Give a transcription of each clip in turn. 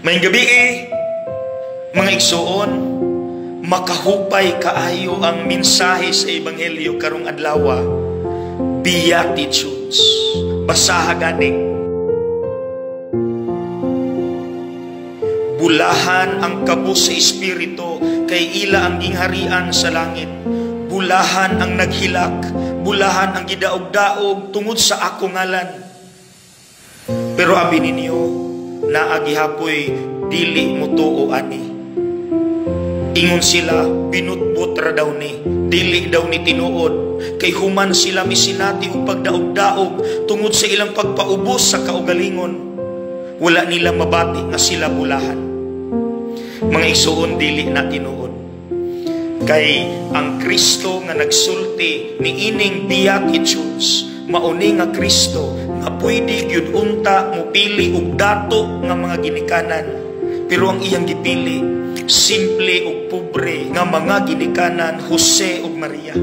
May gabi mga igsoon, makahupay kaayo ang mensahe sa Ebanghelyo karong adlaw, Beatitudes. Basaha gani. Bulahan ang kabus sa espiritu, kay ila ang gingharian sa langit. Bulahan ang naghilak, bulahan ang gidaog-daog tungod sa ako ngalan. Pero abi ninyo, naagihapoy dili mo tuo ani. Ingon sila, binutbot ra daw ni, dili daw ni tinuod, kay human sila misinati og pagdaog-daog tungod sa ilang pagpaubos sa kaugalingon. Wala nila mabati nga sila bulahan. Mga igsoon, dili na tinuod. Kay ang Kristo nga nagsulti ni ining Beatitudes, mauni nga Kristo nga pwede gyud unta mo pili og dato nga mga ginikanan, pero ang iyang gipili simple ug pobre nga mga ginikanan, Jose ug Maria.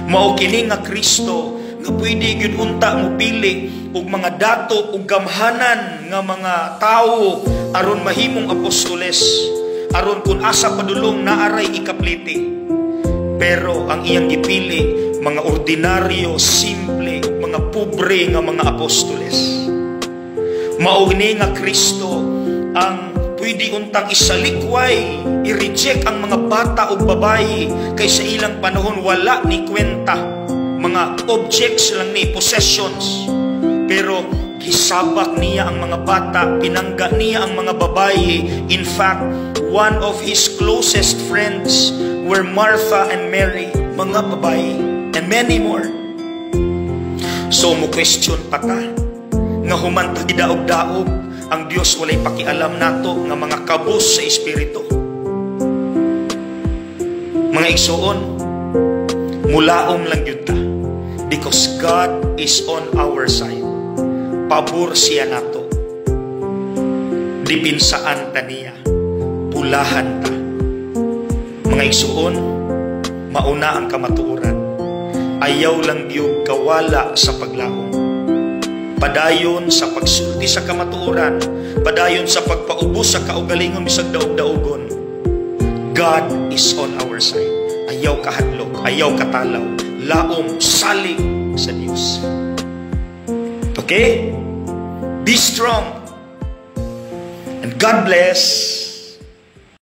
Mao kini nga Kristo nga pwede gyud unta mo pili og mga dato ug gamhanan nga mga tawo aron mahimong apostoles, aron kun asa padulong naaray ikapliti. Pero ang iyang gipili mga ordinaryo, simple ug mga pobre nga mga apostoles. Mao ni nga Kristo ang pwede untang isalikway, i-reject ang mga bata o babae, kay sa ilang panahon wala ni kwenta, mga objects lang ni, possessions. Pero gisabak niya ang mga bata, pinangga niya ang mga babae. In fact, one of his closest friends were Martha and Mary, mga babae, and many more. So mo question pa ka, nga human ta gidaog-daog, ang Dios walay pakialam nato nga mga kabus sa espiritu. Mga igsoon, mulaom lang yun ta, because God is on our side. Pabor siya nato. Dipinsaan ta niya, pulahan ta. Mga igsoon, mauna ang kamatuoran. Ayaw lang diyog kawala sa paglaom. Padayon sa pagsulti sa kamatuoran, padayon sa pagpaubos sa kaugalingon bisag daog-daogon. God is on our side. Ayaw kahadlok, ayaw katalaw, laom, salig sa Dios. Okay? Be strong. And God bless.